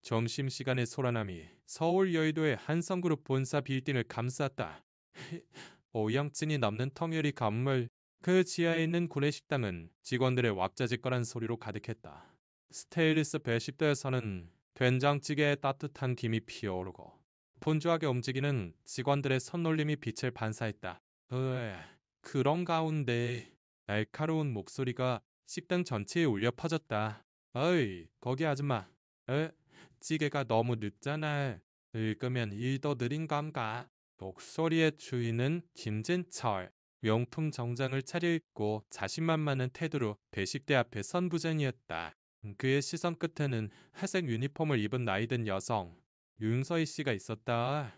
점심시간의 소란함이 서울 여의도의 한성그룹 본사 빌딩을 감쌌다. 오영증이 넘는 통유리 건물 그 지하에 있는 구내식당은 직원들의 왁자지껄한 소리로 가득했다. 스테인리스 배식대에서는 된장찌개에 따뜻한 김이 피어오르고 분주하게 움직이는 직원들의 손놀림이 빛을 반사했다. 그런 가운데 날카로운 목소리가 식당 전체에 울려 퍼졌다. 어이, 거기 아줌마. 찌개가 너무 늦잖아. 읽으면 일도 느린 건가? 목소리의 주인은 김진철. 명품 정장을 차려입고 자신만만한 태도로 배식대 앞에 선 부장이었다. 그의 시선 끝에는 회색 유니폼을 입은 나이든 여성 윤서희 씨가 있었다.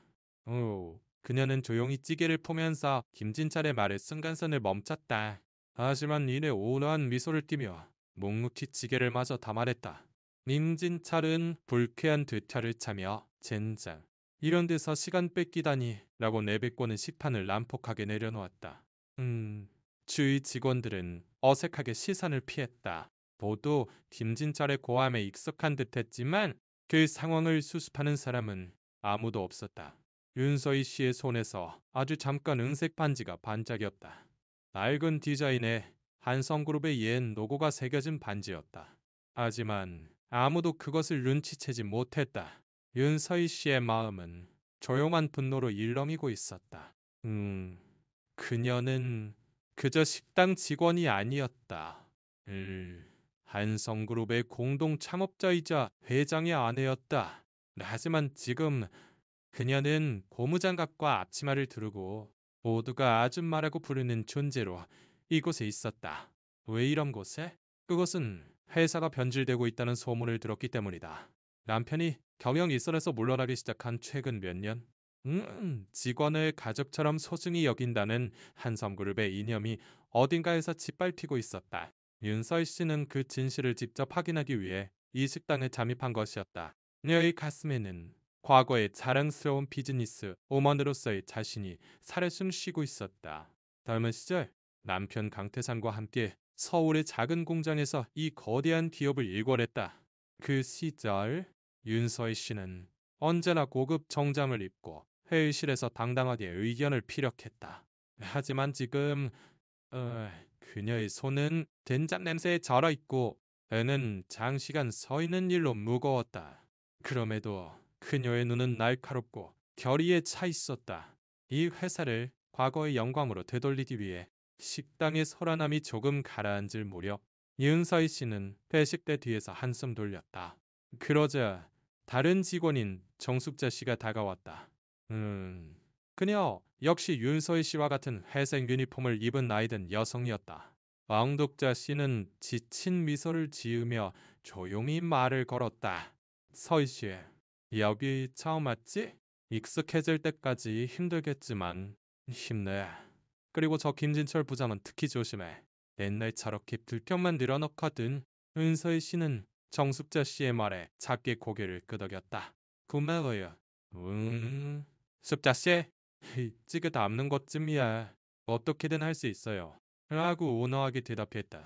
그녀는 조용히 찌개를 포면서 김진철의 말에 순간선을 멈췄다. 하지만 이내 온화한 미소를 띠며 묵묵히 찌개를 마저 담아냈다. 김진철은 불쾌한 뒤탈을 차며 젠장. 이런 데서 시간 뺏기다니 라고 내뱉고는 식판을 난폭하게 내려놓았다. 주위 직원들은 어색하게 시선을 피했다. 모두 김진철의 고함에 익숙한 듯했지만 그 상황을 수습하는 사람은 아무도 없었다. 윤서희 씨의 손에서 아주 잠깐 은색 반지가 반짝였다. 낡은 디자인에 한성그룹의 옛 로고가 새겨진 반지였다. 하지만 아무도 그것을 눈치채지 못했다. 윤서희 씨의 마음은 조용한 분노로 일렁이고 있었다. 그녀는 그저 식당 직원이 아니었다. 한성그룹의 공동 창업자이자 회장의 아내였다. 하지만 지금 그녀는 고무장갑과 앞치마를 두르고 모두가 아줌마라고 부르는 존재로 이곳에 있었다. 왜 이런 곳에? 그것은 회사가 변질되고 있다는 소문을 들었기 때문이다. 남편이 경영이설에서 물러나기 시작한 최근 몇 년, 직원을 가족처럼 소중히 여긴다는 한섬그룹의 이념이 어딘가에서 짓밟히고 있었다. 윤서희 씨는 그 진실을 직접 확인하기 위해 이 식당에 잠입한 것이었다. 그녀의 가슴에는 과거의 자랑스러운 비즈니스 오먼으로서의 자신이 살에숨 쉬고 있었다. 젊은 시절 남편 강태산과 함께 서울의 작은 공장에서 이 거대한 기업을 일궈냈다. 그 시절 윤서희 씨는 언제나 고급 정장을 입고 회의실에서 당당하게 의견을 피력했다. 하지만 지금 그녀의 손은 된장 냄새에 절어있고 배는 장시간 서 있는 일로 무거웠다. 그럼에도 그녀의 눈은 날카롭고 결의에 차 있었다. 이 회사를 과거의 영광으로 되돌리기 위해 식당의 소란함이 조금 가라앉을 무렵 윤서희 씨는 회식대 뒤에서 한숨 돌렸다. 그러자 다른 직원인 정숙자 씨가 다가왔다. 그녀 역시 윤서희 씨와 같은 회색 유니폼을 입은 나이든 여성이었다. 왕독자 씨는 지친 미소를 지으며 조용히 말을 걸었다. 서희 씨, 여기 처음 왔지? 익숙해질 때까지 힘들겠지만 힘내. 그리고 저 김진철 부장은 특히 조심해. 옛날처럼 들켜만 늘어놓거든. 윤서희 씨는 정숙자 씨의 말에 작게 고개를 끄덕였다. 고마워요. 숙자 씨, 찌개 담는 것쯤이야. 어떻게든 할 수 있어요. 라고 온화하게 대답했다.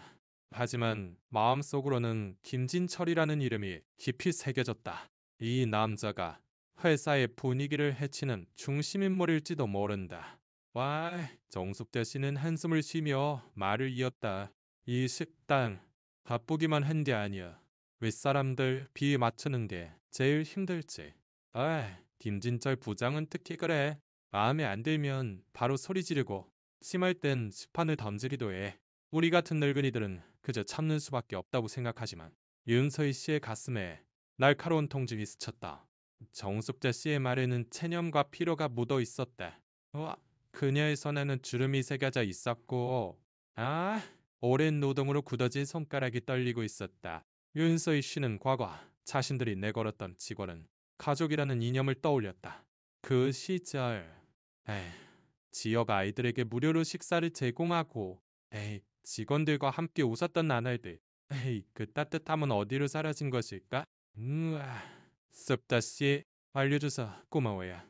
하지만 마음속으로는 김진철이라는 이름이 깊이 새겨졌다. 이 남자가 회사의 분위기를 해치는 중심인물일지도 모른다. 와, 정숙자 씨는 한숨을 쉬며 말을 이었다. 이 식당 바쁘기만 한 게 아니야. 윗사람들 비위 맞추는 게 제일 힘들지. 김진철 부장은 특히 그래. 마음에 안 들면 바로 소리 지르고 심할 땐 시판을 던지기도 해. 우리 같은 늙은이들은 그저 참는 수밖에 없다고 생각하지만 윤서희 씨의 가슴에 날카로운 통증이 스쳤다. 정숙자 씨의 말에는 체념과 피로가 묻어 있었다. 그녀의 손에는 주름이 새겨져 있었고 오랜 노동으로 굳어진 손가락이 떨리고 있었다. 윤서희 씨는 과거 자신들이 내걸었던 직원은 가족이라는 이념을 떠올렸다. 그 시절 지역 아이들에게 무료로 식사를 제공하고 직원들과 함께 웃었던 나날들. 그 따뜻함은 어디로 사라진 것일까? 습다씨 알려줘서 고마워요.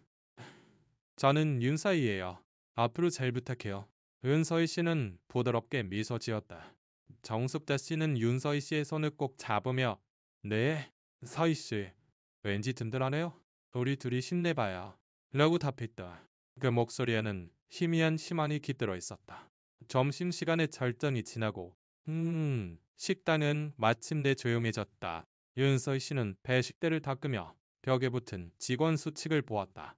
저는 윤서희예요. 앞으로 잘 부탁해요. 윤서희 씨는 부드럽게 미소 지었다. 정숙자 씨는 윤서희 씨의 손을 꼭 잡으며 네, 서희 씨. 왠지 든든하네요. 우리 둘이 힘내봐요. 라고 답했다. 그 목소리에는 희미한 희망이 깃들어 있었다. 점심시간의 절정이 지나고 식당은 마침내 조용해졌다. 윤서희 씨는 배식대를 닦으며 벽에 붙은 직원 수칙을 보았다.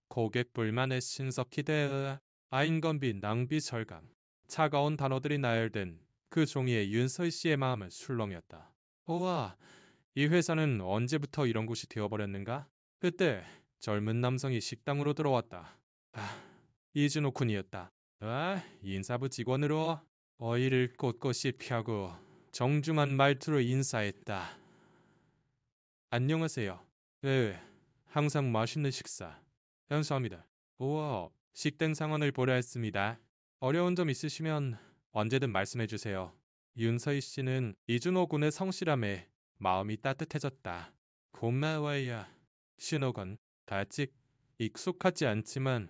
고객 불만에 신속히 대응. 아인건비 낭비 절감. 차가운 단어들이 나열된 그 종이에 윤서희 씨의 마음은 술렁였다. 우와, 이 회사는 언제부터 이런 곳이 되어버렸는가? 그때 젊은 남성이 식당으로 들어왔다. 이준호 군이었다. 인사부 직원으로 어이를 꼿꼿이 펴고 정중한 말투로 인사했다. 안녕하세요. 네, 항상 맛있는 식사. 감사합니다. 우와, 식당 상황을 보려 했습니다. 어려운 점 있으시면 언제든 말씀해 주세요. 윤서희 씨는 이준호 군의 성실함에 마음이 따뜻해졌다. 고마워요. 신호건 아직 익숙하지 않지만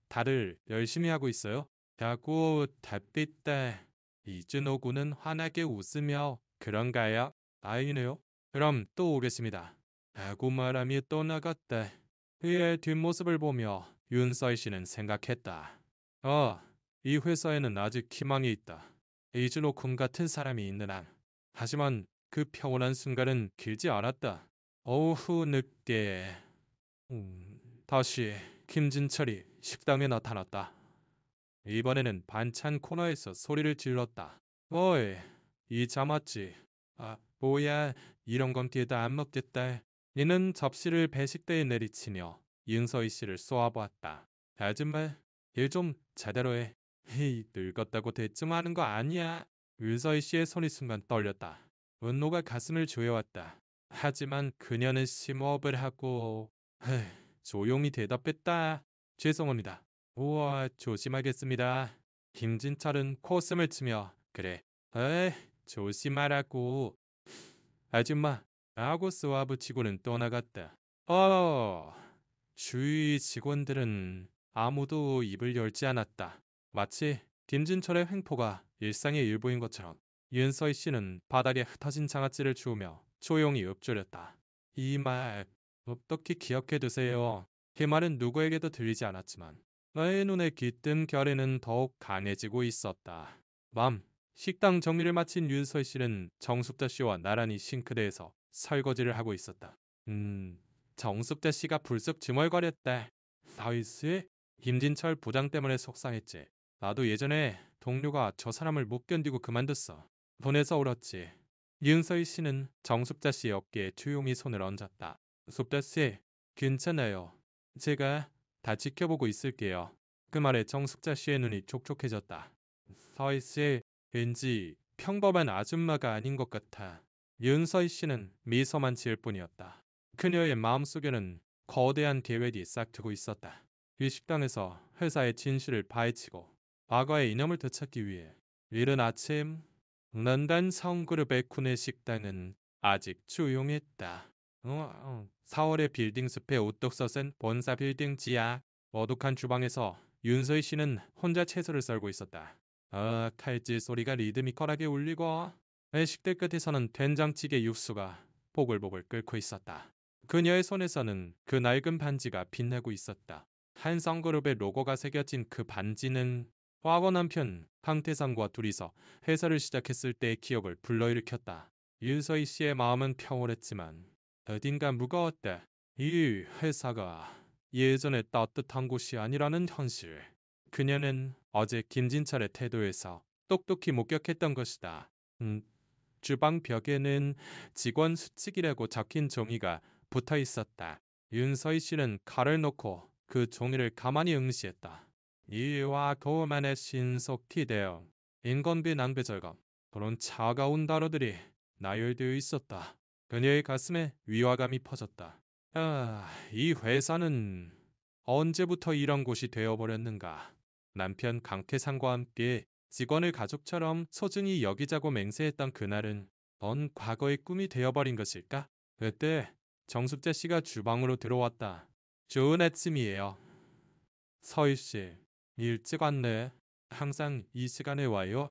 다들 열심히 하고 있어요. 라고 답했다. 이준호 군은 환하게 웃으며 그런가요? 아니네요. 그럼 또 오겠습니다. 라고 말하며 떠나갔다. 그의 뒷모습을 보며 윤서희 씨는 생각했다. 이 회사에는 아직 희망이 있다. 이준호 군 같은 사람이 있는 한. 하지만 그 평온한 순간은 길지 않았다. 오후 늦게 다시 김진철이 식당에 나타났다. 이번에는 반찬 코너에서 소리를 질렀다. 어이, 이 자맞지? 뭐야, 이런 건 뒤에다 안 먹겠다. 이는 접시를 배식대에 내리치며 윤서희 씨를 쏘아보았다. 아줌마, 일 좀 제대로 해. 늙었다고 대충 하는 거 아니야. 윤서희 씨의 손이 순간 떨렸다. 분노가 가슴을 조여왔다. 하지만 그녀는 심호흡을 하고 조용히 대답했다. 죄송합니다. 우와, 조심하겠습니다. 김진철은 코웃음을 치며 그래, 조심하라고. 아줌마, 라고 쏘아붙이고는 떠나갔다. 주위 직원들은 아무도 입을 열지 않았다. 마치 김진철의 횡포가 일상의 일부인 것처럼. 윤서희 씨는 바닥에 흩어진 장아찌를 주우며 조용히 읊조렸다. 이 말 어떻게 기억해두세요. 그 말은 누구에게도 들리지 않았지만 나의 눈에 깃든 결에는 더욱 강해지고 있었다. 식당 정리를 마친 윤서희 씨는 정숙자 씨와 나란히 싱크대에서 설거지를 하고 있었다. 정숙자 씨가 불쑥 중얼거렸다. 나이스? 김진철 부장 때문에 속상했지. 나도 예전에 동료가 저 사람을 못 견디고 그만뒀어. 보내서 울었지. 윤서희 씨는 정숙자 씨의 어깨에 조용히 손을 얹었다. 숙자 씨, 괜찮아요. 제가 다 지켜보고 있을게요. 그 말에 정숙자 씨의 눈이 촉촉해졌다. 서희 씨, 왠지 평범한 아줌마가 아닌 것 같아. 윤서희 씨는 미소만 지을 뿐이었다. 그녀의 마음속에는 거대한 계획이 싹트고 있었다. 이 식당에서 회사의 진실을 파헤치고 과거의 이념을 되찾기 위해 이른 아침 런던 성그룹의 구내 식당은 아직 조용했다. 4월의 빌딩 숲에 우뚝 서센 본사 빌딩 지하 어둑한 주방에서 윤서희 씨는 혼자 채소를 썰고 있었다. 칼질 소리가 리드미컬하게 울리고 식대 끝에서는 된장찌개 육수가 보글보글 끓고 있었다. 그녀의 손에서는 그 낡은 반지가 빛나고 있었다. 한성그룹의 로고가 새겨진 그 반지는 과거 남편 황태상과 둘이서 회사를 시작했을 때의 기억을 불러일으켰다. 윤서희 씨의 마음은 평온했지만 어딘가 무거웠다. 이 회사가 예전에 따뜻한 곳이 아니라는 현실. 그녀는 어제 김진철의 태도에서 똑똑히 목격했던 것이다. 주방 벽에는 직원 수칙이라고 적힌 종이가 붙어 있었다. 윤서희 씨는 칼을 놓고 그 종이를 가만히 응시했다. 이와 고만의 신속히 대응, 인건비 낭비 절감, 그런 차가운 단어들이 나열되어 있었다. 그녀의 가슴에 위화감이 퍼졌다. 이 회사는 언제부터 이런 곳이 되어버렸는가. 남편 강태상과 함께 직원을 가족처럼 소중히 여기자고 맹세했던 그날은 먼 과거의 꿈이 되어버린 것일까? 그때 정숙자 씨가 주방으로 들어왔다. 좋은 아침이에요. 서희 씨, 일찍 왔네. 항상 이 시간에 와요?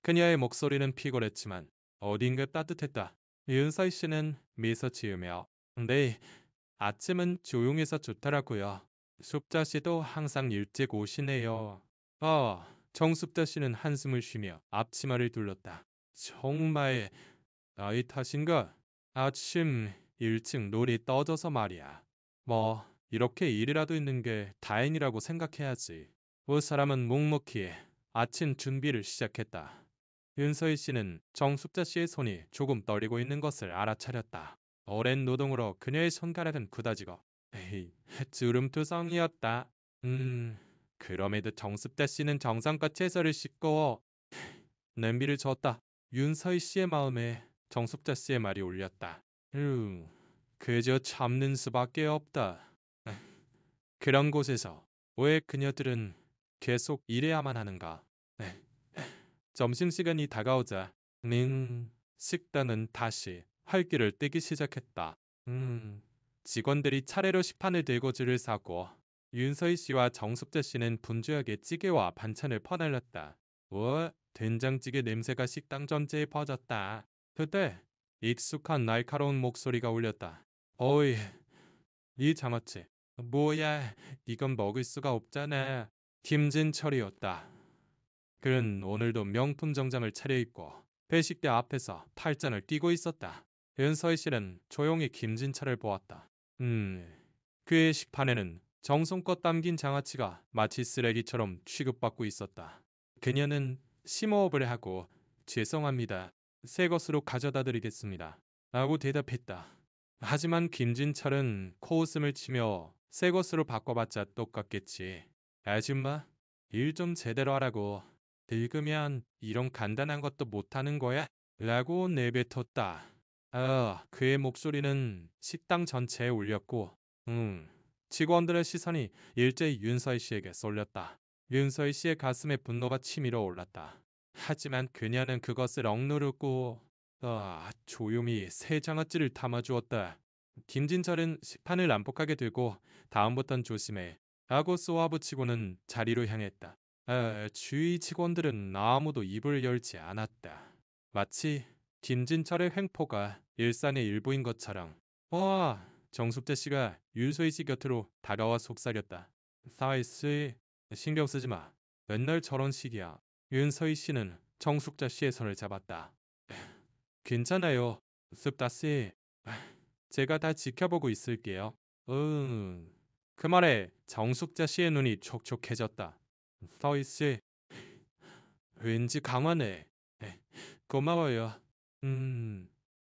그녀의 목소리는 피곤했지만 어딘가 따뜻했다. 윤서희 씨는 미소 지으며 네, 아침은 조용해서 좋더라고요. 숙자 씨도 항상 일찍 오시네요. 정숙자 씨는 한숨을 쉬며 앞치마를 둘렀다. 정말 나이 탓인가? 아침 일찍 놀이 떠져서 말이야. 뭐 이렇게 일이라도 있는 게 다행이라고 생각해야지. 그 사람은 묵묵히 아침 준비를 시작했다. 윤서희 씨는 정숙자 씨의 손이 조금 떨리고 있는 것을 알아차렸다. 오랜 노동으로 그녀의 손가락은 굳어지고 에이, 주름투성이었다. 그럼에도 정숙자 씨는 정성껏 채소를 씻고 냄비를 젓다. 윤서희 씨의 마음에 정숙자 씨의 말이 울렸다. 그저 참는 수밖에 없다. 그런 곳에서 왜 그녀들은 계속 일해야만 하는가? 점심시간이 다가오자 식당은 다시 활기를 띠기 시작했다. 직원들이 차례로 식판을 들고 줄을 서고 윤서희 씨와 정숙자 씨는 분주하게 찌개와 반찬을 퍼날렸다. 된장찌개 냄새가 식당 전체에 퍼졌다. 그때 익숙한 날카로운 목소리가 울렸다. 어이, 이 장아찌. 뭐야, 이건 먹을 수가 없잖아. 김진철이었다. 그는 오늘도 명품 정장을 차려입고 회식대 앞에서 팔짱을 끼고 있었다. 윤서희 씨는 조용히 김진철을 보았다. 그의 식판에는 정성껏 담긴 장아찌가 마치 쓰레기처럼 취급받고 있었다. 그녀는 심호흡을 하고 죄송합니다. 새 것으로 가져다 드리겠습니다. 라고 대답했다. 하지만 김진철은 코웃음을 치며 새 것으로 바꿔봤자 똑같겠지. 아줌마, 일 좀 제대로 하라고. 늙으면 이런 간단한 것도 못하는 거야? 라고 내뱉었다. 그의 목소리는 식당 전체에 울렸고 직원들의 시선이 일제히 윤서희 씨에게 쏠렸다. 윤서희 씨의 가슴에 분노가 치밀어 올랐다. 하지만 그녀는 그것을 억누르고 조용히 새 장아찌를 담아주었다. 김진철은 식판을 난폭하게 들고 다음부턴 조심해 하고 쏘아붙이고는 자리로 향했다. 주위 직원들은 아무도 입을 열지 않았다. 마치 김진철의 횡포가 일상의 일부인 것처럼. 정숙재 씨가 윤소희 씨 곁으로 다가와 속삭였다. 사이 씨, 신경 쓰지 마. 맨날 저런 식이야. 윤서희 씨는 정숙자 씨의 손을 잡았다. 괜찮아요. 습다 씨. 제가 다 지켜보고 있을게요. 그 말에 정숙자 씨의 눈이 촉촉해졌다. 서희 씨, 왠지 강하네. 고마워요.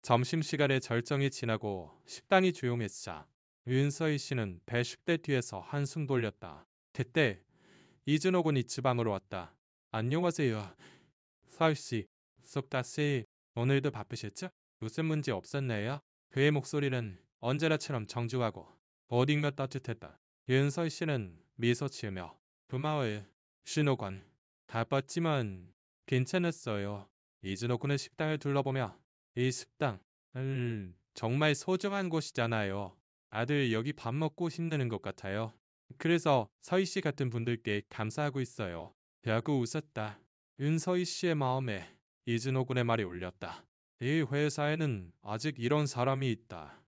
점심시간의 절정이 지나고 식당이 조용했자 윤서희 씨는 배식대 뒤에서 한숨 돌렸다. 그때 이준호 군이 지방으로 왔다. 안녕하세요. 서희 씨, 속다 씨, 오늘도 바쁘셨죠? 무슨 문제 없었나요? 그의 목소리는 언제나처럼 정중하고 어딘가 따뜻했다. 윤서희 씨는 미소 지으며 고마워요. 신호관. 바빴지만 괜찮았어요. 이준호 군의 식당을 둘러보며 이 식당, 정말 소중한 곳이잖아요. 아들 여기 밥 먹고 힘드는 것 같아요. 그래서 서희 씨 같은 분들께 감사하고 있어요. 라고 웃었다. 윤서희 씨의 마음에 이준호 군의 말이 울렸다. 이 회사에는 아직 이런 사람이 있다.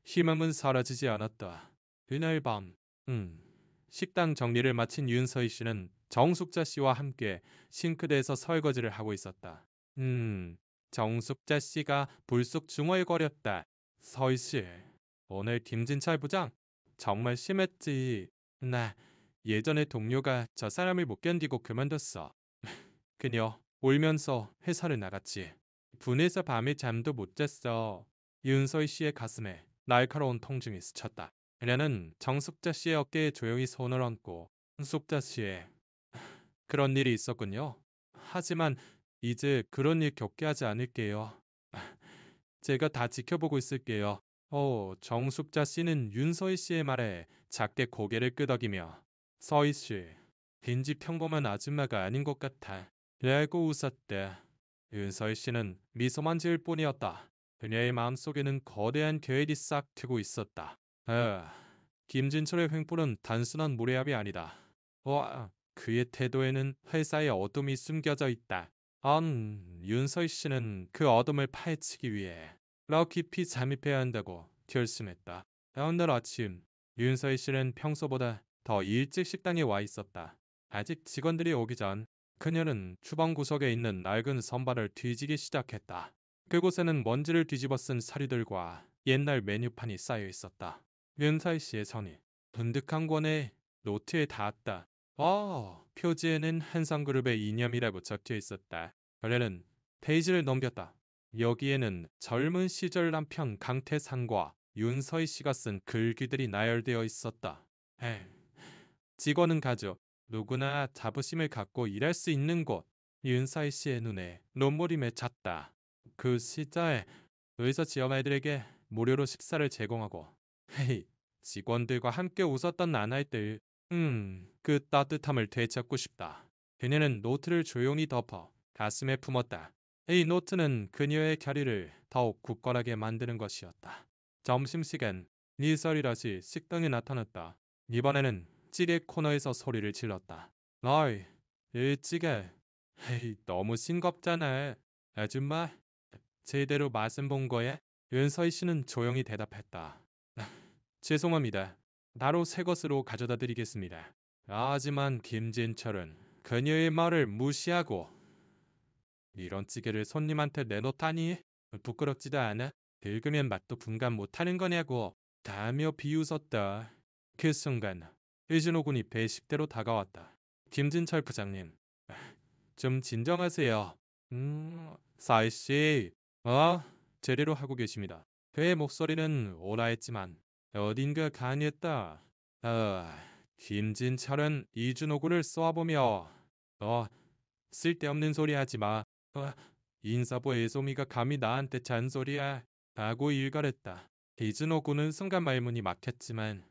희망은 사라지지 않았다. 그날 밤, 식당 정리를 마친 윤서희 씨는 정숙자 씨와 함께 싱크대에서 설거지를 하고 있었다. 정숙자 씨가 불쑥 중얼거렸다. 서희 씨, 오늘 김진철 부장 정말 심했지. 나 예전에 동료가 저 사람을 못 견디고 그만뒀어. 그녀 울면서 회사를 나갔지. 분해서 밤에 잠도 못 잤어. 윤서희 씨의 가슴에 날카로운 통증이 스쳤다. 그녀는 정숙자 씨의 어깨에 조용히 손을 얹고 숙자 씨의 그런 일이 있었군요. 하지만 이제 그런 일 겪게 하지 않을게요. 제가 다 지켜보고 있을게요. 정숙자 씨는 윤서희 씨의 말에 작게 고개를 끄덕이며 서희 씨, 빈지 평범한 아줌마가 아닌 것 같아. 라고 웃었대. 윤서희 씨는 미소만 지을 뿐이었다. 그녀의 마음속에는 거대한 계획이 싹 트고 있었다. 김진철의 횡포는 단순한 무례함이 아니다. 그의 태도에는 회사의 어둠이 숨겨져 있다. 윤서희 씨는 그 어둠을 파헤치기 위해 더 깊이 잠입해야 한다고 결심했다. 다음 날 아침, 윤서희 씨는 평소보다 더 일찍 식당에 와 있었다. 아직 직원들이 오기 전 그녀는 주방 구석에 있는 낡은 선반을 뒤지기 시작했다. 그곳에는 먼지를 뒤집어 쓴 서류들과 옛날 메뉴판이 쌓여 있었다. 윤서희 씨의 손이 분득 한 권의 노트에 닿았다. 표지에는 한성그룹의 이념이라고 적혀 있었다. 그녀는 페이지를 넘겼다. 여기에는 젊은 시절 남편 강태산과 윤서희 씨가 쓴 글귀들이 나열되어 있었다. 에휴, 직원은 가족, 누구나 자부심을 갖고 일할 수 있는 곳. 윤서희 씨의 눈에 눈물이 맺혔다. 그 시자에 의사 지역 아이들에게 무료로 식사를 제공하고 헤이, 직원들과 함께 웃었던 나날들. 그 따뜻함을 되찾고 싶다. 그녀는 노트를 조용히 덮어 가슴에 품었다. 이 노트는 그녀의 결의를 더욱 굳건하게 만드는 것이었다. 점심시간, 니설이라시 식당에 나타났다. 이번에는 찌개 코너에서 소리를 질렀다. 어이, 이 찌개. 헤이, 너무 싱겁잖아. 아줌마, 제대로 맛은 본 거야? 윤서희 씨는 조용히 대답했다. 죄송합니다. 바로 새 것으로 가져다 드리겠습니다. 하지만 김진철은 그녀의 말을 무시하고 이런 찌개를 손님한테 내놓다니 부끄럽지도 않아? 읽으면 맛도 분간 못하는 거냐고 다며 비웃었다. 그 순간 이준호 군이 배식대로 다가왔다. 김진철 부장님, 좀 진정하세요. 사이씨, 제대로 하고 계십니다. 그의 목소리는 온화했지만 어딘가 간이했다. 김진철은 이준호 군을 쏘아보며 쓸데없는 소리 하지 마. 인사부 애소미가 감히 나한테 잔소리야. 하고 일갈했다. 이준호 군은 순간 말문이 막혔지만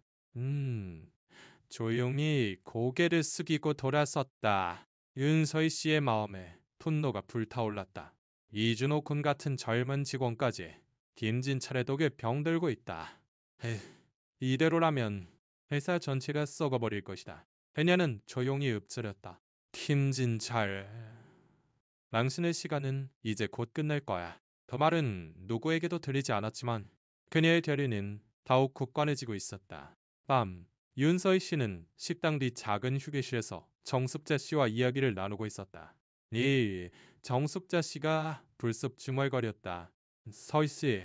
조용히 고개를 숙이고 돌아섰다. 윤서희 씨의 마음에 분노가 불타올랐다. 이준호 군 같은 젊은 직원까지 김진철의 독에 병들고 있다. 에휴, 이대로라면 회사 전체가 썩어버릴 것이다. 그녀는 조용히 읊조렸다. 김진철, 당신의 시간은 이제 곧 끝날 거야. 그 말은 누구에게도 들리지 않았지만 그녀의 결의는 더욱 굳건해지고 있었다. 밤, 윤서희 씨는 식당 뒤 작은 휴게실에서 정숙자 씨와 이야기를 나누고 있었다. 정숙자 씨가 불쑥 중얼거렸다. 서희 씨,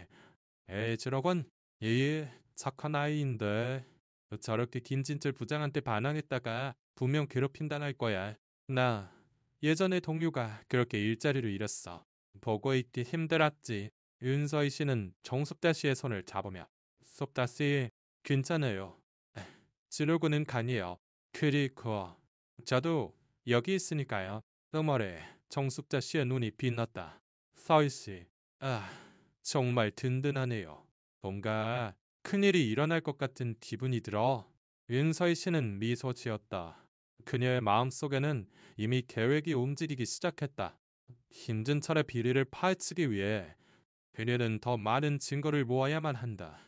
저러건 착한 아이인데 저렇게 김진철 부장한테 반항했다가 분명 괴롭힌다 할 거야. 나 예전에 동료가 그렇게 일자리를 잃었어. 보고 있기 힘들었지. 윤서희 씨는 정숙자 씨의 손을 잡으며 숙자 씨, 괜찮아요. 지르고는 간이에요. 그리고 저도 여기 있으니까요. 뜸머리 정숙자 씨의 눈이 빛났다. 서희 씨, 정말 든든하네요. 뭔가 큰일이 일어날 것 같은 기분이 들어. 윤서희 씨는 미소 지었다. 그녀의 마음속에는 이미 계획이 움직이기 시작했다. 김진철의 비리를 파헤치기 위해 그녀는 더 많은 증거를 모아야만 한다.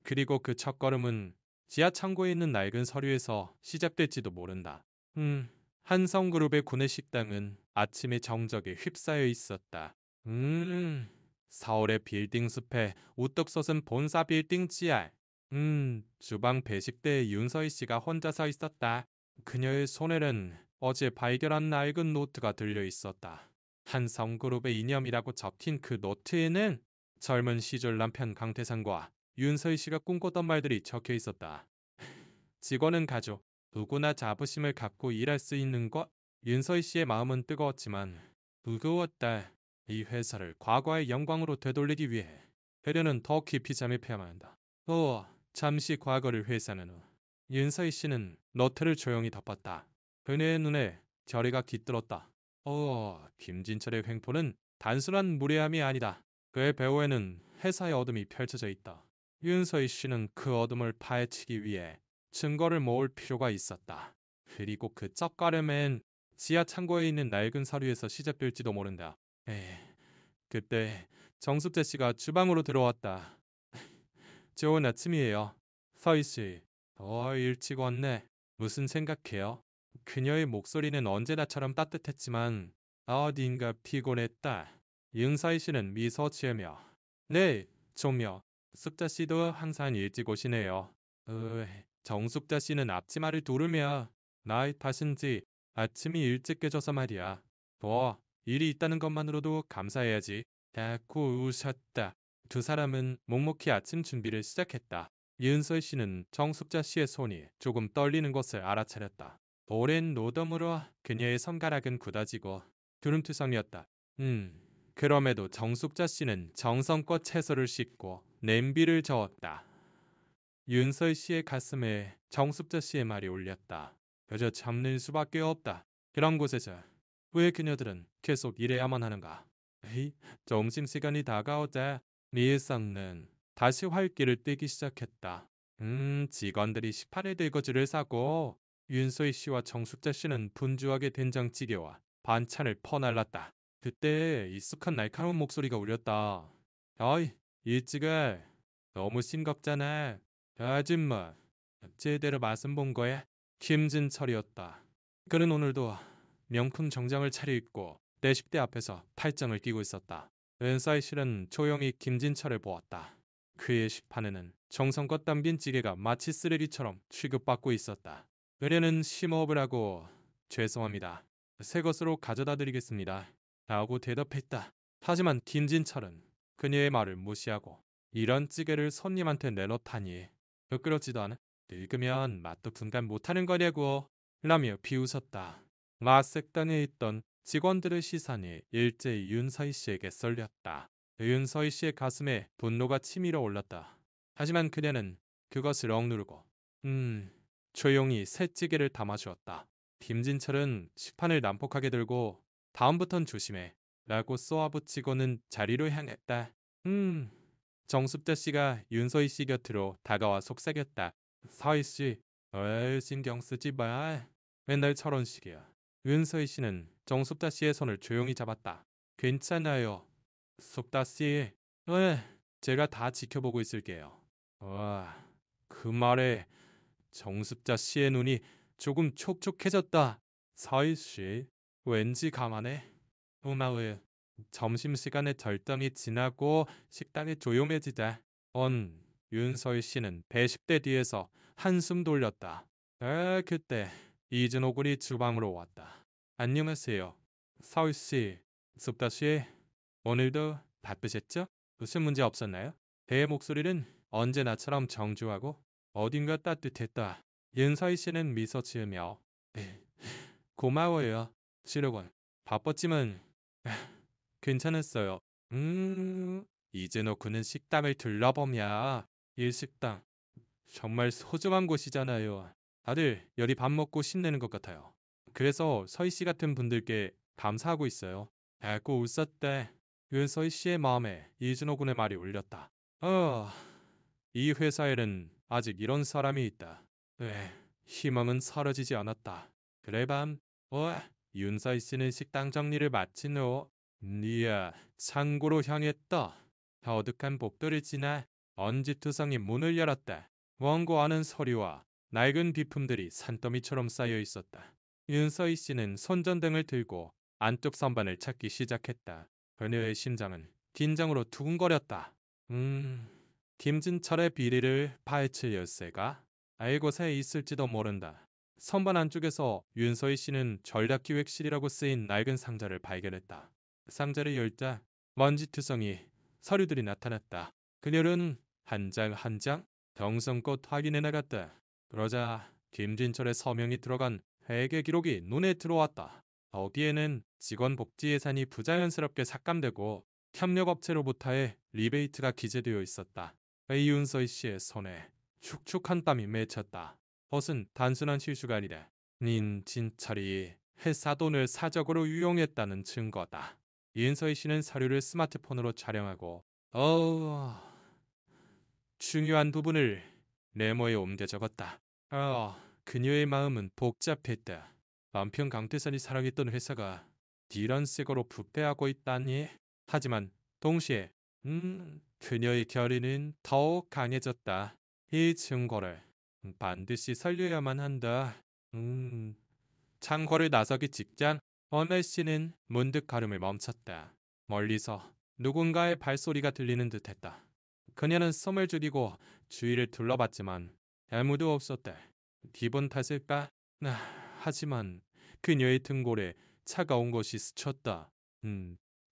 그리고 그 첫걸음은 지하 창고에 있는 낡은 서류에서 시작될지도 모른다. 한성그룹의 구내식당은 아침의 정적에 휩싸여 있었다. 서울의 빌딩 숲에 우뚝 솟은 본사 빌딩 지하. 주방 배식대에 윤서희 씨가 혼자 서 있었다. 그녀의 손에는 어제 발견한 낡은 노트가 들려 있었다. 한성그룹의 이념이라고 적힌 그 노트에는 젊은 시절 남편 강태산과 윤서희 씨가 꿈꿨던 말들이 적혀 있었다. 직원은 가족, 누구나 자부심을 갖고 일할 수 있는 것. 윤서희 씨의 마음은 뜨거웠지만 무거웠다. 이 회사를 과거의 영광으로 되돌리기 위해 배려는 더 깊이 잠입해야만 한다. 잠시 과거를 회사는 후 윤서희 씨는 노트를 조용히 덮었다. 그녀의 눈에 결의가 깃들었다. 김진철의 횡포는 단순한 무례함이 아니다. 그의 배후에는 회사의 어둠이 펼쳐져 있다. 윤서희 씨는 그 어둠을 파헤치기 위해 증거를 모을 필요가 있었다. 그리고 그 첫걸음엔 지하 창고에 있는 낡은 서류에서 시작될지도 모른다. 그때 정숙재 씨가 주방으로 들어왔다. 좋은 아침이에요. 서희 씨, 더 일찍 왔네. 무슨 생각해요? 그녀의 목소리는 언제나처럼 따뜻했지만 어딘가 피곤했다. 윤서희 씨는 미소 지으며 네, 좀요. 숙자 씨도 항상 일찍 오시네요. 정숙자 씨는 앞치마를 두르며 나이 탓인지 아침이 일찍 깨져서 말이야. 뭐 일이 있다는 것만으로도 감사해야지. 자꾸 웃었다. 두 사람은 묵묵히 아침 준비를 시작했다. 윤서희 씨는 정숙자 씨의 손이 조금 떨리는 것을 알아차렸다. 오랜 노동으로 그녀의 손가락은 굳어지고 주름투성이었다. 그럼에도 정숙자 씨는 정성껏 채소를 씻고 냄비를 저었다. 윤서희 씨의 가슴에 정숙자 씨의 말이 울렸다. 그저 참는 수밖에 없다. 그런 곳에서 왜 그녀들은 계속 일해야만 하는가? 에이, 점심시간이 다가오자 미일상은 다시 활기를 띠기 시작했다. 직원들이 식판을 들고 줄을 서고 윤서희 씨와 정숙자 씨는 분주하게 된장찌개와 반찬을 퍼날랐다. 그때 익숙한 날카로운 목소리가 울렸다. 어이, 일찍을 너무 싱겁잖아. 아줌마, 제대로 맛은 본 거야? 김진철이었다. 그는 오늘도 명품 정장을 차려입고 내 10대 앞에서 팔짱을 끼고 있었다. 은사이 실은 조용히 김진철을 보았다. 그의 식판에는 정성껏 담긴 찌개가 마치 쓰레기처럼 취급받고 있었다. 그녀는 심호흡을 하고 죄송합니다. 새 것으로 가져다 드리겠습니다. 라고 대답했다. 하지만 김진철은 그녀의 말을 무시하고 이런 찌개를 손님한테 내놓다니 부끄럽지도 않아? 늙으면 맛도 분간 못하는 거냐고 라며 비웃었다. 맛색단에 있던 직원들의 시선이 일제히 윤서희 씨에게 쏠렸다. 윤서희 씨의 가슴에 분노가 치밀어 올랐다. 하지만 그녀는 그것을 억누르고 조용히 새 찌개를 담아주었다. 김진철은 식판을 난폭하게 들고 다음부턴 조심해 라고 쏘아붙이고는 자리로 향했다. 정숙자 씨가 윤서희 씨 곁으로 다가와 속삭였다. 서희 씨, 신경 쓰지 마. 맨날 저런 식이야. 윤서희 씨는 정숙자 씨의 손을 조용히 잡았다. 괜찮아요. 숙다 씨, 제가 다 지켜보고 있을게요. 와, 그 말에 정숙자 씨의 눈이 조금 촉촉해졌다. 서희 씨, 왠지 감하네. 고마워요. 점심시간에 절정이 지나고 식당이 조용해지자 윤서희 씨는 배식대 뒤에서 한숨 돌렸다. 그때 이진호 군이 주방으로 왔다. 안녕하세요. 서희 씨, 숲다 씨, 오늘도 바쁘셨죠? 무슨 문제 없었나요? 배의 목소리는 언제나처럼 정중하고 어딘가 따뜻했다. 윤서희 씨는 미소 지으며 고마워요. 시려군. 바빴지만 괜찮았어요. 이제노 그는 식당을 둘러보며 일식당 정말 소중한 곳이잖아요. 다들 열이 밥 먹고 신내는 것 같아요. 그래서 서희 씨 같은 분들께 감사하고 있어요. 고 웃었대. 윤서희 씨의 마음에 이준호 군의 말이 울렸다. 이 회사에는 아직 이런 사람이 있다. 희망은 사라지지 않았다. 그래 밤, 윤서희 씨는 식당 정리를 마친 후 니야 창고로 향했다. 어둑한 복도를 지나 언지투성이 문을 열었다. 원고 안은 서류와 낡은 비품들이 산더미처럼 쌓여 있었다. 윤서희 씨는 손전등을 들고 안쪽 선반을 찾기 시작했다. 그녀의 심장은 긴장으로 두근거렸다. 김진철의 비리를 파헤칠 열쇠가 이곳에 있을지도 모른다. 선반 안쪽에서 윤서희 씨는 전략기획실이라고 쓰인 낡은 상자를 발견했다. 상자를 열자 먼지투성이 서류들이 나타났다. 그녀는 한 장 한 장 정성껏 확인해 나갔다. 그러자 김진철의 서명이 들어간 회계 기록이 눈에 들어왔다. 거기에는 직원 복지 예산이 부자연스럽게 삭감되고 협력업체로부터의 리베이트가 기재되어 있었다. 이윤서희 씨의 손에 축축한 땀이 맺혔다. 벗은 단순한 실수가 아니라 진철이 회사 돈을 사적으로 유용했다는 증거다. 이은서희 씨는 서류를 스마트폰으로 촬영하고 중요한 부분을 메모에 옮겨 적었다. 그녀의 마음은 복잡했다. 남편 강태산이 사랑했던 회사가 이런 식으로 부패하고 있다니. 하지만 동시에 그녀의 결의는 더욱 강해졌다. 이 증거를 반드시 살려야만 한다. 창고를 나서기 직전 원래 씨는 문득 걸음을 멈췄다. 멀리서 누군가의 발소리가 들리는 듯했다. 그녀는 숨을 줄이고 주위를 둘러봤지만 아무도 없었다. 기분 탓일까? 하지만 그녀의 등골에 차가운 것이 스쳤다.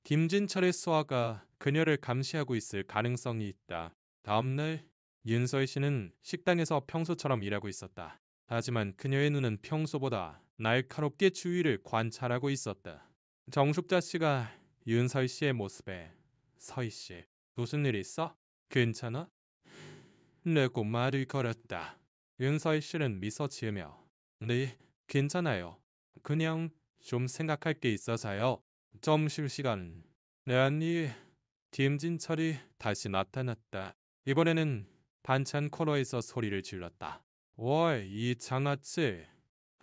김진철의 수아가 그녀를 감시하고 있을 가능성이 있다. 다음날 윤서희 씨는 식당에서 평소처럼 일하고 있었다. 하지만 그녀의 눈은 평소보다 날카롭게 주위를 관찰하고 있었다. 정숙자 씨가 윤서희 씨의 모습에 서희 씨, 무슨 일 있어? 괜찮아? 라고 말을 걸었다. 윤서희 씨는 미소 지으며 네, 괜찮아요. 그냥 좀 생각할 게 있어서요. 점심시간. 아니, 김진철이 다시 나타났다. 이번에는 반찬 코너에서 소리를 질렀다. 월, 이 장아찌.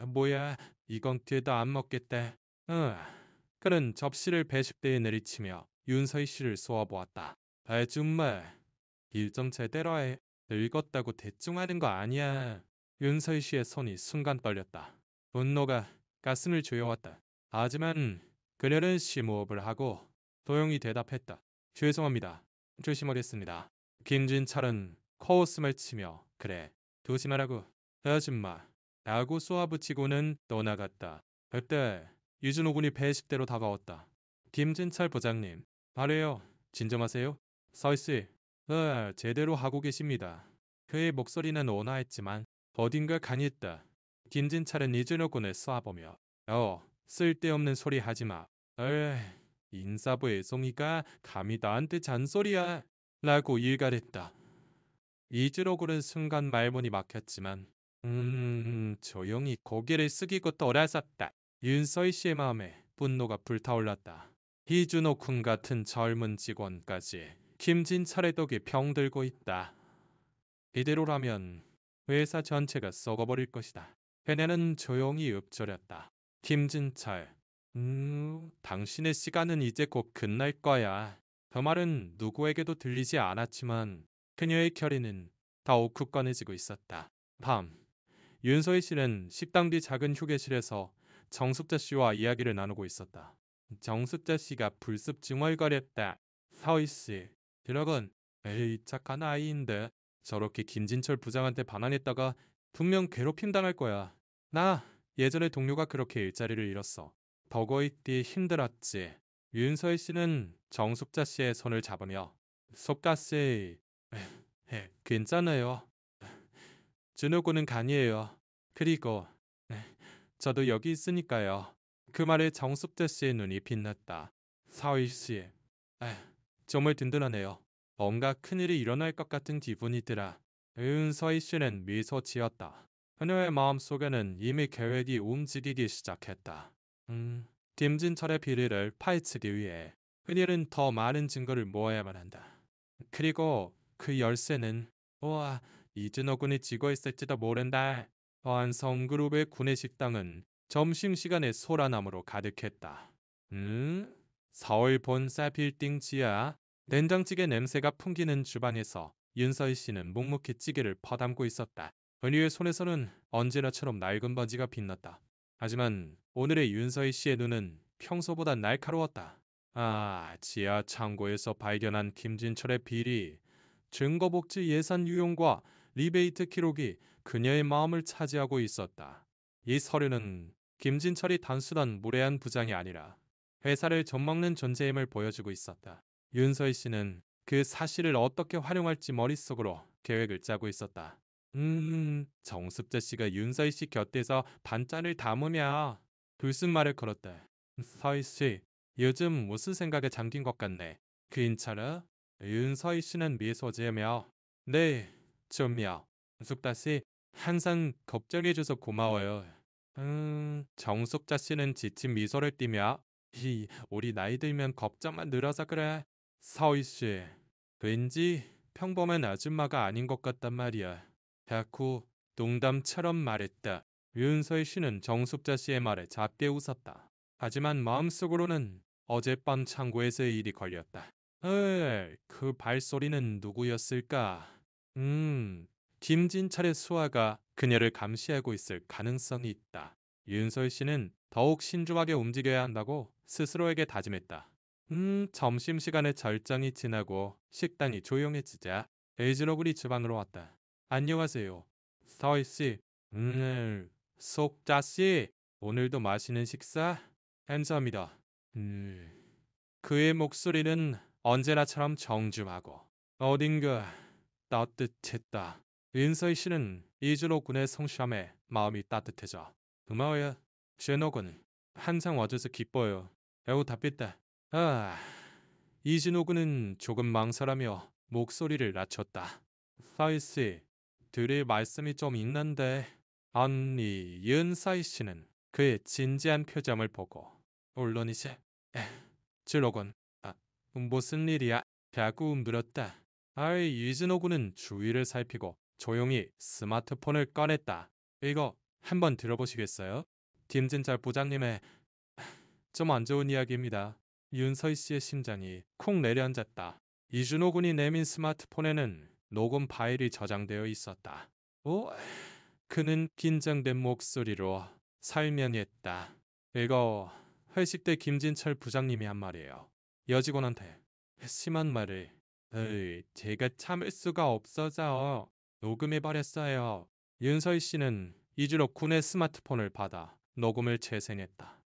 뭐야, 이건 뒤에도 안 먹겠대. 그는 접시를 배식대에 내리치며 윤서희 씨를 쏘아보았다. 정말 일 좀 제대로 해. 늙었다고 대충 하는 거 아니야. 윤서희 씨의 손이 순간 떨렸다. 분노가 가슴을 조여왔다. 하지만 그녀는 심호흡을 하고 조용히 대답했다. 죄송합니다. 조심하겠습니다. 김진철은 코웃음을 치며 그래, 조심하라고. 아줌마. 라고 쏘아붙이고는 떠나갔다. 그때 유준호 군이 배식대로 다가왔다. 김진철 부장님. 말해요. 진정하세요. 서희씨. 제대로 하고 계십니다. 그의 목소리는 온화했지만 어딘가 강했다. 김진철은 이준호 군을 쏘아보며 쓸데없는 소리 하지마. 인사부 애송이가 감히 나한테 잔소리야. 라고 일갈했다. 이준호 군은 순간 말문이 막혔지만 조용히 고개를 숙이고 돌아섰다. 윤서희 씨의 마음에 분노가 불타올랐다. 이준호 군 같은 젊은 직원까지 김진철의 덕에 병들고 있다. 이대로라면 회사 전체가 썩어버릴 것이다. 그녀는 조용히 읊조렸다. 김진철, 당신의 시간은 이제 곧 끝날 거야. 그 말은 누구에게도 들리지 않았지만 그녀의 결의는 더욱 굳건해지고 있었다. 밤, 윤서희 씨는 식당 뒤 작은 휴게실에서 정숙자 씨와 이야기를 나누고 있었다. 정숙자 씨가 불쑥 중얼거렸다. 서희 씨, 드럭은 에이 착한 아이인데 저렇게 김진철 부장한테 반항했다가 분명 괴롭힘 당할 거야. 나 예전에 동료가 그렇게 일자리를 잃었어. 버거 있기 힘들었지. 윤서희 씨는 정숙자 씨의 손을 잡으며 속가 씨, 괜찮아요. 준호군은 간이에요. 그리고 저도 여기 있으니까요. 그 말에 정숙자 씨의 눈이 빛났다. 서희 씨, 정말 든든하네요. 뭔가 큰일이 일어날 것 같은 기분이 들어. 서희 씨는 미소 지었다. 그녀의 마음속에는 이미 계획이 움직이기 시작했다. 김진철의 비리를 파헤치기 위해 그녀는 더 많은 증거를 모아야만 한다. 그리고 그 열쇠는 우와, 이준호 군이 쥐고 있을지도 모른다. 완성그룹의 구내식당은 점심시간에 소라나무로 가득했다. 서울 본사 빌딩 지하 된장찌개 냄새가 풍기는 주방에서 윤서희 씨는 묵묵히 찌개를 퍼담고 있었다. 그녀의 손에서는 언제나처럼 낡은 바지가 빛났다. 하지만 오늘의 윤서희 씨의 눈은 평소보다 날카로웠다. 지하 창고에서 발견한 김진철의 비리, 증거복지 예산 유용과 리베이트 기록이 그녀의 마음을 차지하고 있었다. 이 서류는 김진철이 단순한 무례한 부장이 아니라 회사를 좀먹는 존재임을 보여주고 있었다. 윤서희 씨는 그 사실을 어떻게 활용할지 머릿속으로 계획을 짜고 있었다. 정숙자 씨가 윤서희 씨 곁에서 반찬을 담으며 불순말을 걸었다. 서희 씨, 요즘 무슨 생각에 잠긴 것 같네. 괜찮아? 윤서희 씨는 미소 지으며 네, 좀요. 숙다 씨, 항상 걱정해줘서 고마워요. 정숙자 씨는 지친 미소를 띠며 우리 나이 들면 걱정만 늘어서 그래. 서희 씨, 왠지 평범한 아줌마가 아닌 것 같단 말이야. 자꾸 농담처럼 말했다. 윤서희 씨는 정숙자 씨의 말에 작게 웃었다. 하지만 마음속으로는 어젯밤 창고에서의 일이 걸렸다. 그 발소리는 누구였을까? 김진철의 수아가 그녀를 감시하고 있을 가능성이 있다. 윤서희 씨는 더욱 신중하게 움직여야 한다고 스스로에게 다짐했다. 점심시간의 절정이 지나고 식당이 조용해지자 에이즈로군이 주방으로 왔다. 안녕하세요. 서희씨. 속자씨. 오늘도 맛있는 식사? 감사합니다. 그의 목소리는 언제나처럼 정중하고 어딘가 따뜻했다. 윤서희 씨는 이준호 군의 성실함에 마음이 따뜻해져. 고마워요. 쉐노군. 항상 와줘서 기뻐요. 매우 답했다. 이진호 군은 조금 망설하며 목소리를 낮췄다. 서희 씨, 드릴 말씀이 좀 있는데. 아니, 윤서희 씨는 그의 진지한 표정을 보고 물론이지. 진호군. 무슨 일이야? 라고 물었다. 이진호 군은 주위를 살피고 조용히 스마트폰을 꺼냈다. 이거 한번 들어보시겠어요? 김진철 부장님의 좀 안 좋은 이야기입니다. 윤서희 씨의 심장이 콩 내려앉았다. 이준호 군이 내민 스마트폰에는 녹음 파일이 저장되어 있었다. 그는 긴장된 목소리로 설명했다. 이거 회식 때 김진철 부장님이 한 말이에요. 여직원한테 심한 말을 제가 참을 수가 없어서 녹음해버렸어요. 윤서희 씨는 이준호 군의 스마트폰을 받아 녹음을 재생했다.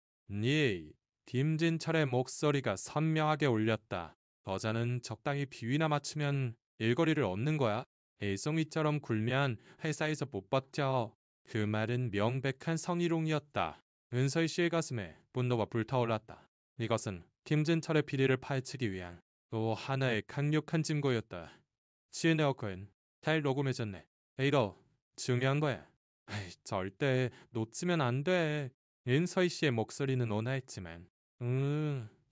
김진철의 목소리가 선명하게 울렸다. 여자는 적당히 비위나 맞추면 일거리를 얻는 거야. 일송이처럼 굴면 회사에서 못 버텨. 그 말은 명백한 성희롱이었다. 은서희 씨의 가슴에 분노가 불타올랐다. 이것은 김진철의 비리를 파헤치기 위한 또 하나의 강력한 증거였다. 시네어커엔 잘 녹음해졌네. 이거 중요한 거야. 절대 놓치면 안 돼. 은서희 씨의 목소리는 온화했지만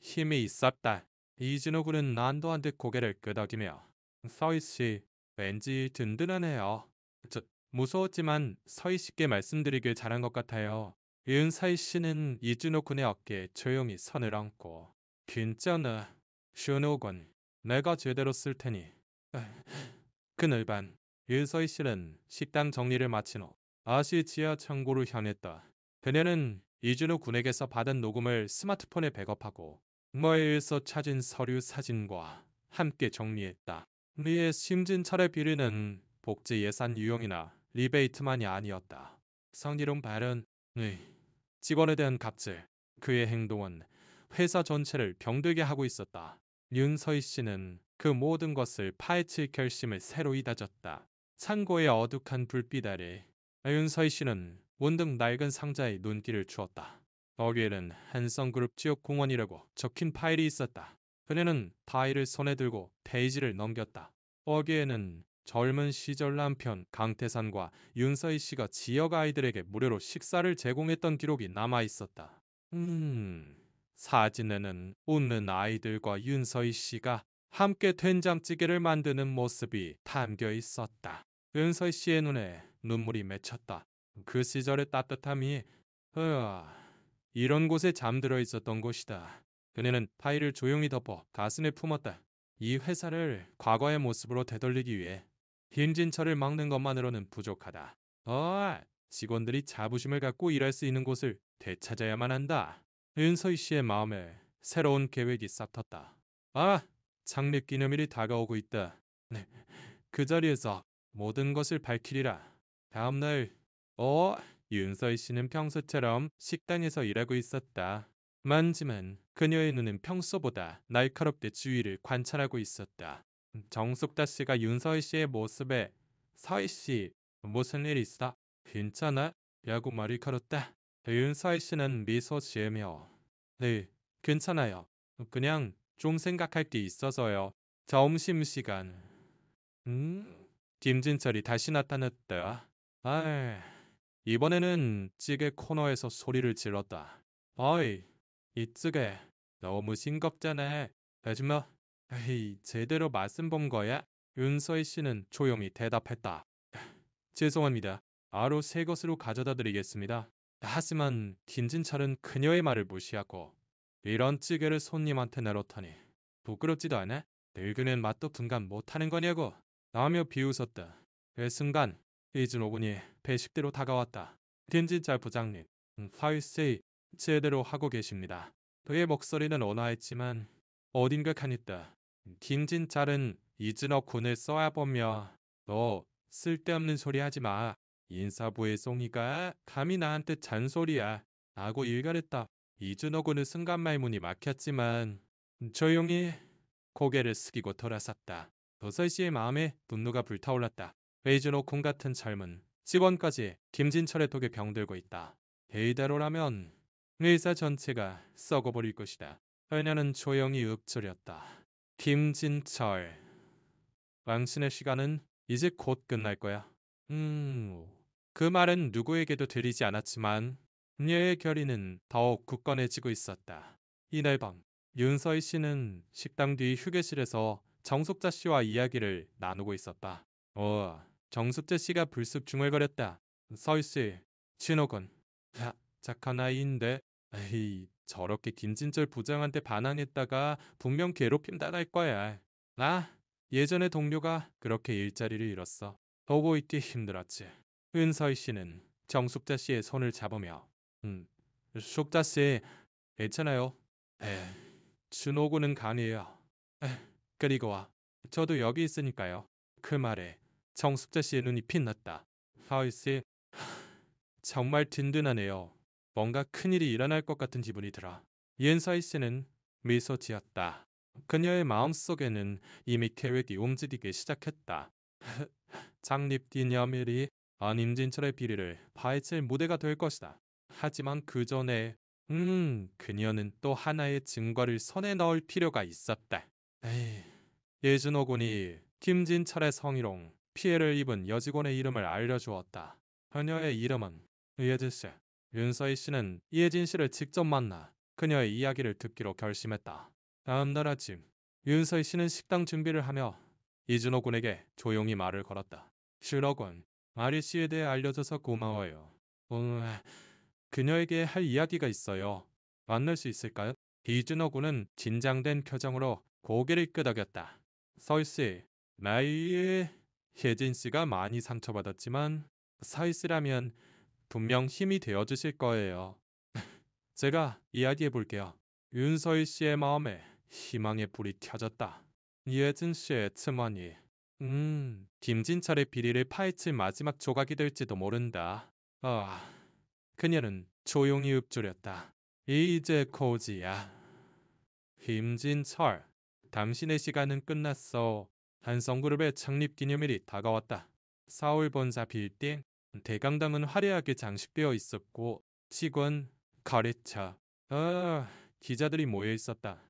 힘이 있었다. 이진호 군은 난도 안 듯 고개를 끄덕이며 서희 씨 왠지 든든하네요. 무서웠지만 서희 씨께 말씀드리길 잘한 것 같아요. 은서희 씨는 이진호 군의 어깨에 조용히 손을 얹고 괜찮아. 준호 군 내가 제대로 쓸 테니. 그날 밤 윤서희 씨는 식당 정리를 마친 후 아시 지하 창고로 향했다. 그녀는 이준호 군에게서 받은 녹음을 스마트폰에 백업하고 모에서 찾은 서류 사진과 함께 정리했다. 리의 심진철의 비리는 복지 예산 유용이나 리베이트만이 아니었다. 성희롱 발언, 직원에 대한 갑질, 그의 행동은 회사 전체를 병들게 하고 있었다. 윤서희 씨는 그 모든 것을 파헤칠 결심을 새로이 다졌다. 창고의 어둑한 불빛 아래 윤서희 씨는 문득 낡은 상자에 눈길을 주었다. 거기에는 한성그룹 지역공원이라고 적힌 파일이 있었다. 그녀는 파일을 손에 들고 페이지를 넘겼다. 거기에는 젊은 시절 남편 강태산과 윤서희 씨가 지역 아이들에게 무료로 식사를 제공했던 기록이 남아 있었다. 사진에는 웃는 아이들과 윤서희 씨가 함께 된장찌개를 만드는 모습이 담겨 있었다. 윤서희 씨의 눈에 눈물이 맺혔다. 그 시절의 따뜻함이 이런 곳에 잠들어 있었던 곳이다. 그녀는 파일을 조용히 덮어 가슴에 품었다. 이 회사를 과거의 모습으로 되돌리기 위해 김진철을 막는 것만으로는 부족하다. 직원들이 자부심을 갖고 일할 수 있는 곳을 되찾아야만 한다. 윤서희 씨의 마음에 새로운 계획이 싹텄다. 창립 기념일이 다가오고 있다. 네, 그 자리에서 모든 것을 밝히리라. 다음날 윤서희 씨는 평소처럼 식당에서 일하고 있었다. 만지만 그녀의 눈은 평소보다 날카롭게 주위를 관찰하고 있었다. 정숙다 씨가 윤서희 씨의 모습에 서희 씨 무슨 일 있어? 괜찮아? 라고 말이 걸었다. 윤서희 씨는 미소 지으며 네, 괜찮아요. 그냥 좀 생각할 게 있어서요. 점심시간. 김진철이 다시 나타났다. 이번에는 찌개 코너에서 소리를 질렀다. 이 찌개 너무 싱겁잖아. 아줌마, 제대로 맛은 본 거야? 윤서희 씨는 조용히 대답했다. 죄송합니다. 바로 새 것으로 가져다 드리겠습니다. 하지만 김진철은 그녀의 말을 무시하고 이런 찌개를 손님한테 내놓다니 부끄럽지도 않아? 늙은은 맛도 분간 못하는 거냐고 라며 비웃었다. 그 순간 이준호 군이 배식대로 다가왔다. 김진철 부장님, 서희 씨 제대로 하고 계십니다. 그의 목소리는 온화했지만 어딘가 가nis다. 김진철은 이준호 군을 쏘아보며 너 쓸데없는 소리 하지 마. 인사부의 송이가 감히 나한테 잔소리야. 라고 일갈했다. 이준호 군은 순간 말문이 막혔지만 조용히 고개를 숙이고 돌아섰다. 도서 씨의 마음에 분노가 불타올랐다. 이준호 군 같은 젊은 직원까지 김진철의 덕에 병들고 있다. 이대로라면 의사 전체가 썩어버릴 것이다. 그녀는 조용히 읊조렸다. 김진철, 당신의 시간은 이제 곧 끝날 거야. 그 말은 누구에게도 들리지 않았지만 그녀의 결의는 더욱 굳건해지고 있었다. 이날 밤 윤서희 씨는 식당 뒤 휴게실에서 정숙자 씨와 이야기를 나누고 있었다. 정숙자 씨가 불쑥 중얼거렸다. 서희 씨, 진호군. 착한 아이인데 에이, 저렇게 김진철 부장한테 반항했다가 분명 괴롭힘 당할 거야. 나 예전에 동료가 그렇게 일자리를 잃었어. 보고 있기 힘들었지. 은서희 씨는 정숙자 씨의 손을 잡으며 숙자 씨 괜찮아요. 준호군은 간이에요. 그리고 저도 여기 있으니까요. 그 말에 정숙자 씨의 눈이 빛났다. 서희 씨 정말 든든하네요. 뭔가 큰일이 일어날 것 같은 기분이 들어. 윤서희 씨는 미소 지었다. 그녀의 마음속에는 이미 계획이 움직이기 시작했다. 장립기념일이 안임진철의 비리를 파헤칠 무대가 될 것이다. 하지만 그 전에 그녀는 또 하나의 증거를 손에 넣을 필요가 있었다. 예준호 군이 김진철의 성희롱 피해를 입은 여직원의 이름을 알려주었다. 그녀의 이름은 이혜진 씨. 윤서희 씨는 이혜진 씨를 직접 만나 그녀의 이야기를 듣기로 결심했다. 다음 날 아침 윤서희 씨는 식당 준비를 하며 이준호 군에게 조용히 말을 걸었다. 준호 군, 아리 씨에 대해 알려줘서 고마워요. 그녀에게 할 이야기가 있어요. 만날 수 있을까요? 이준호 군은 긴장된 표정으로 고개를 끄덕였다. 서희 씨, 나이에 혜진 씨가 많이 상처받았지만 서희 씨라면 분명 힘이 되어주실 거예요. 제가 이야기해 볼게요. 윤서희 씨의 마음에 희망의 불이 켜졌다. 이혜진 씨의 츠머니. 김진철의 비리를 파헤칠 마지막 조각이 될지도 모른다. 그녀는 조용히 읊조렸다. 이제 고지야. 김진철, 당신의 시간은 끝났어. 한성그룹의 창립기념일이 다가왔다. 서울 본사 빌딩, 대강당은 화려하게 장식되어 있었고 직원, 거래처, 기자들이 모여 있었다.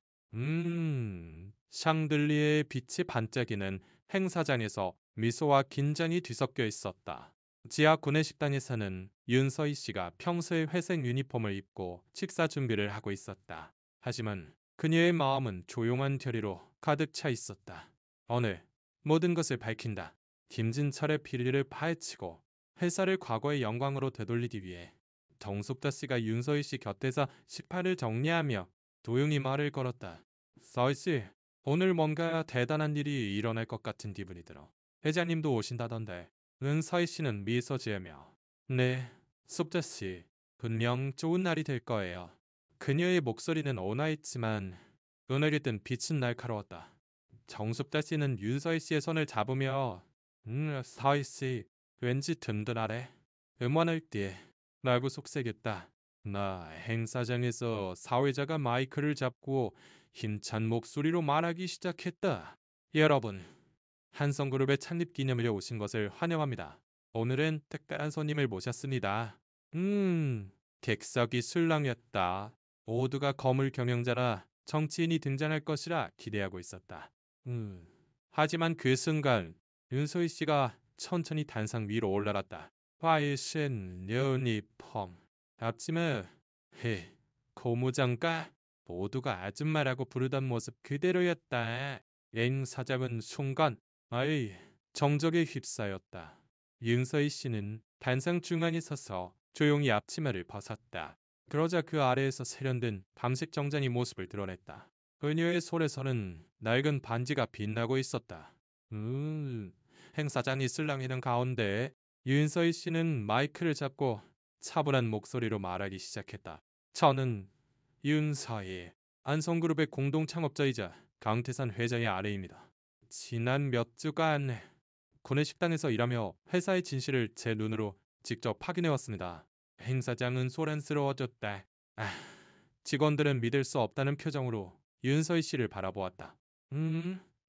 샹들리에의 빛이 반짝이는 행사장에서 미소와 긴장이 뒤섞여 있었다. 지하 구내식당에서는 윤서희 씨가 평소의 회색 유니폼을 입고 식사 준비를 하고 있었다. 하지만 그녀의 마음은 조용한 결의로 가득 차 있었다. 오늘 모든 것을 밝힌다. 김진철의 비리를 파헤치고 회사를 과거의 영광으로 되돌리기 위해 정숙자 씨가 윤서희 씨 곁에서 식판을 정리하며 조용히 말을 걸었다. 서희 씨, 오늘 뭔가 대단한 일이 일어날 것 같은 기분이 들어. 회장님도 오신다던데. 은서희 씨는 미소 지으며 네, 숙자 씨, 분명 좋은 날이 될 거예요. 그녀의 목소리는 온화했지만 눈을 뜬 빛은 날카로웠다. 정숙자 씨는 윤서희 씨의 손을 잡으며 서희 씨, 왠지 든든하래. 응원할게. 라고 속삭였다. 나 행사장에서 사회자가 마이크를 잡고 힘찬 목소리로 말하기 시작했다. 여러분, 한성그룹의 창립 기념일에 오신 것을 환영합니다. 오늘은 특별한 손님을 모셨습니다. 객석이 술랑이었다. 모두가 거물 경영자라 정치인이 등장할 것이라 기대하고 있었다. 하지만 그 순간 윤소희 씨가 천천히 단상 위로 올라갔다. 화이신 유니폼 앞치마 고무장가 모두가 아줌마라고 부르던 모습 그대로였다. 행사장은 순간 정적에 휩싸였다. 윤서희 씨는 단상 중앙에 서서 조용히 앞치마를 벗었다. 그러자 그 아래에서 세련된 밤색 정장이 모습을 드러냈다. 그녀의 손에서는 낡은 반지가 빛나고 있었다. 행사장이 슬랑이는 가운데 윤서희 씨는 마이크를 잡고 차분한 목소리로 말하기 시작했다. 저는 윤서희, 안성그룹의 공동 창업자이자 강태산 회장의 아내입니다. 지난 몇 주간 구내 식당에서 일하며 회사의 진실을 제 눈으로 직접 확인해 왔습니다. 행 사장은 소란스러워졌다. 직원들은 믿을 수 없다는 표정으로 윤서희 씨를 바라보았다.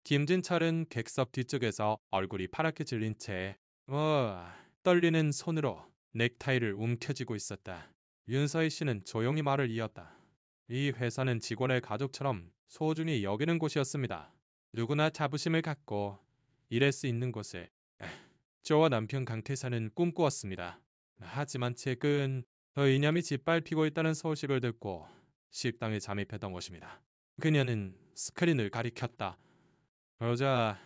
김진철은 객석 뒤쪽에서 얼굴이 파랗게 질린 채 떨리는 손으로 넥타이를 움켜쥐고 있었다. 윤서희 씨는 조용히 말을 이었다. 이 회사는 직원의 가족처럼 소중히 여기는 곳이었습니다. 누구나 자부심을 갖고 일할 수 있는 곳을 저와 남편 강태사는 꿈꾸었습니다. 하지만 최근 이념이 짓밟히고 있다는 소식을 듣고 식당에 잠입했던 것입니다. 그녀는 스크린을 가리켰다. 그러자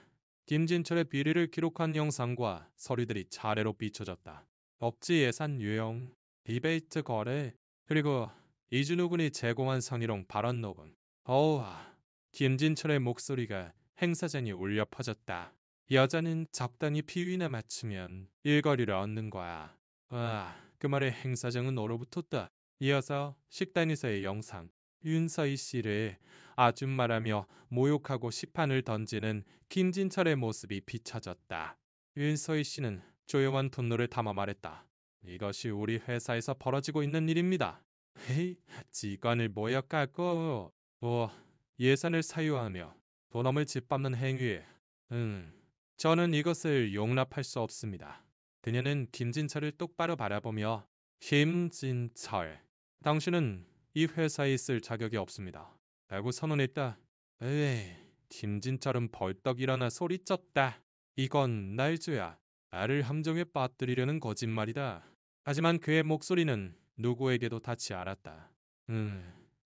김진철의 비리를 기록한 영상과 서류들이 차례로 비춰졌다. 법지 예산 유용, 디베이트 거래, 그리고 이준호 군이 제공한 성희롱 발언 녹음. 김진철의 목소리가 행사장에 울려 퍼졌다. 여자는 적당히 비위나 맞추면 일거리를 얻는 거야. 그 말에 행사장은 얼어붙었다. 이어서 식단에서의 영상. 윤서희 씨를 아줌마라며 모욕하고 시판을 던지는 김진철의 모습이 비춰졌다. 윤서희 씨는 조용한 분노를 담아 말했다. 이것이 우리 회사에서 벌어지고 있는 일입니다. 직원을 모욕하고 예산을 사유하며 돈엄을 짓밟는 행위에 저는 이것을 용납할 수 없습니다. 그녀는 김진철을 똑바로 바라보며 김진철, 당신은 이 회사에 있을 자격이 없습니다. 라고 선언했다. 김진철은 벌떡 일어나 소리쳤다. 이건 날조야. 나를 함정에 빠뜨리려는 거짓말이다. 하지만 그의 목소리는 누구에게도 닿지 않았다.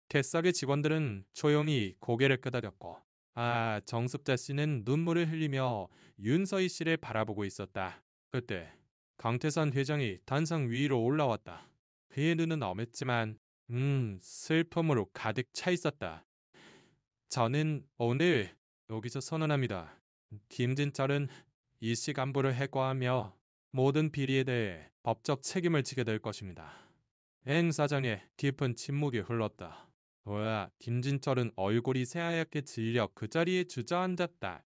객석의 직원들은 조용히 고개를 끄덕였고 정습자 씨는 눈물을 흘리며 윤서희 씨를 바라보고 있었다. 그때 강태산 회장이 단상 위로 올라왔다. 그의 눈은 엄했지만 슬픔으로 가득 차 있었다. 저는 오늘 여기서 선언합니다. 김진철은 일시간부를 해고하며 모든 비리에 대해 법적 책임을 지게 될 것입니다. 행사장에 깊은 침묵이 흘렀다. 김진철은 얼굴이 새하얗게 질려 그 자리에 주저앉았다.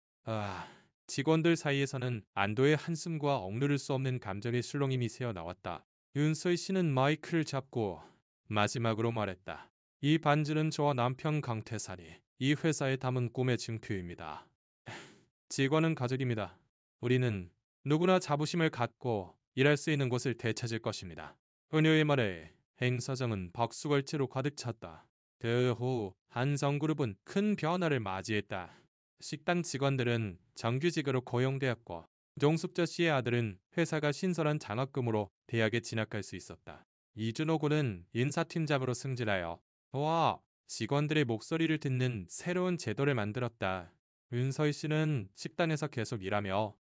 직원들 사이에서는 안도의 한숨과 억누를 수 없는 감정의 술렁임이 새어나왔다. 윤서희 씨는 마이크를 잡고 마지막으로 말했다. 이 반지는 저와 남편 강태산이 이 회사에 담은 꿈의 증표입니다. 직원은 가족입니다. 우리는 누구나 자부심을 갖고 일할 수 있는 곳을 되찾을 것입니다. 그녀의 말에 행사장은 박수갈채로 가득 찼다. 그 후 한성그룹은 큰 변화를 맞이했다. 식당 직원들은 정규직으로 고용되었고 종숙자 씨의 아들은 회사가 신설한 장학금으로 대학에 진학할 수 있었다. 이준호 군은 인사팀장으로 승진하여 직원들의 목소리를 듣는 새로운 제도를 만들었다. 윤서희 씨는 식당에서 계속 일하며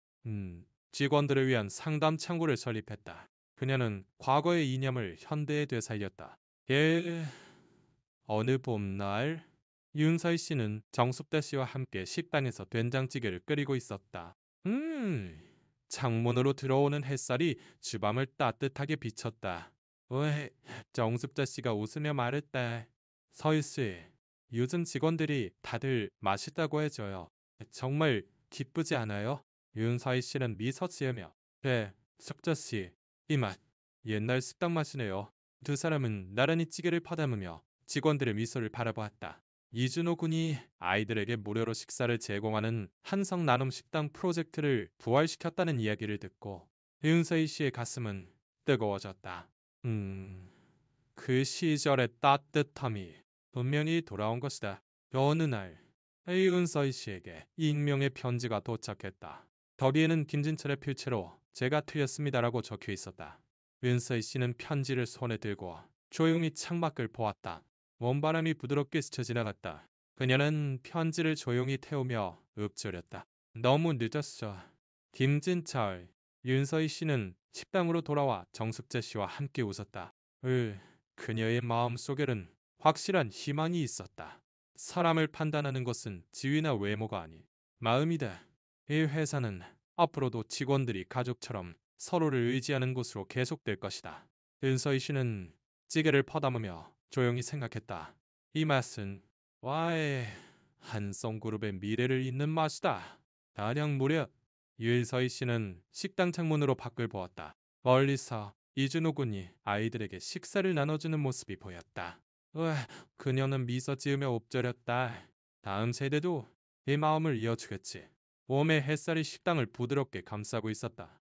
직원들을 위한 상담 창구를 설립했다. 그녀는 과거의 이념을 현대에 되살렸다. 어느 봄날 윤서희 씨는 정숙대 씨와 함께 식당에서 된장찌개를 끓이고 있었다. 창문으로 들어오는 햇살이 주방을 따뜻하게 비쳤다. 정숙자 씨가 웃으며 말했다. 서희 씨, 요즘 직원들이 다들 맛있다고 해줘요. 정말 기쁘지 않아요? 윤서희 씨는 미소 지으며 숙자 씨, 이 맛 옛날 식당 맛이네요. 두 사람은 나란히 찌개를 퍼담으며 직원들의 미소를 바라보았다. 이준호 군이 아이들에게 무료로 식사를 제공하는 한성 나눔 식당 프로젝트를 부활시켰다는 이야기를 듣고 윤서희 씨의 가슴은 뜨거워졌다. 그 시절의 따뜻함이 분명히 돌아온 것이다. 어느 날 윤서희 씨에게 익명의 편지가 도착했다. 거기에는 김진철의 필체로 제가 틀렸습니다라고 적혀 있었다. 윤서희 씨는 편지를 손에 들고 조용히 창밖을 보았다. 먼바람이 부드럽게 스쳐 지나갔다. 그녀는 편지를 조용히 태우며 읊조렸다. 너무 늦었어. 김진철. 윤서희 씨는 식당으로 돌아와 정숙재 씨와 함께 웃었다. 그녀의 마음속에는 확실한 희망이 있었다. 사람을 판단하는 것은 지위나 외모가 아닌 마음이다. 이 회사는 앞으로도 직원들이 가족처럼 서로를 의지하는 곳으로 계속될 것이다. 윤서희 씨는 찌개를 퍼담으며 조용히 생각했다. 이 맛은 와의 한성그룹의 미래를 잇는 맛이다. 단양 무렵 유일서희 씨는 식당 창문으로 밖을 보았다. 멀리서 이준호 군이 아이들에게 식사를 나눠주는 모습이 보였다. 그녀는 미소 지으며 옵절였다. 다음 세대도 이 마음을 이어주겠지. 봄의 햇살이 식당을 부드럽게 감싸고 있었다.